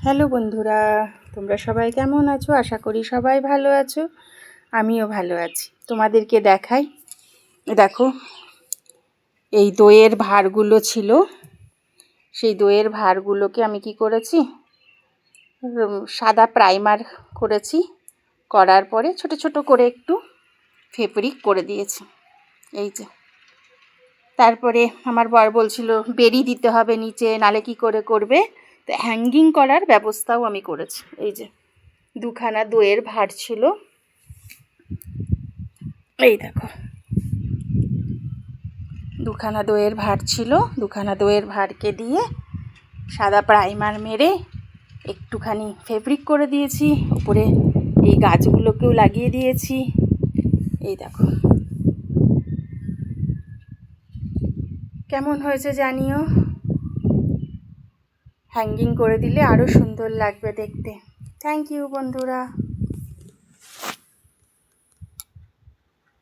Hello বন্ধুরা, তোমরা সবাই কেমন আছো? আশা করি সবাই ভালো আছো, আমিও ভালো আছি। তোমাদেরকে দেখাই, দেখো এই দইয়ের ভাঁড়গুলো ছিল, সেই দইয়ের ভাঁড়গুলোকে আমি কি করেছি, সাদা প্রাইমার করেছি, করার পরে ছোট ছোট করে একটু ফেব্রিক করে দিয়েছি। এই যে, তারপরে আমার বর বলছিল বেরি দিতে হবে নিচে, নালে কি করে করবে, তো হ্যাঙ্গিং করার ব্যবস্থাও আমি করেছি। এই যে দুখানা দইয়ের ভাঁড় ছিল, এই দেখো দুখানা দইয়ের ভাঁড় ছিল, দুখানা দইয়ের ভাঁড়কে দিয়ে সাদা প্রাইমার মেরে একটুখানি ফেব্রিক করে দিয়েছি, উপরে এই গাছগুলোকেও লাগিয়ে দিয়েছি। এই দেখো কেমন হয়েছে জানিও, হ্যাঙ্গিং করে দিলে আরও সুন্দর লাগবে দেখতে। থ্যাংক ইউ বন্ধুরা।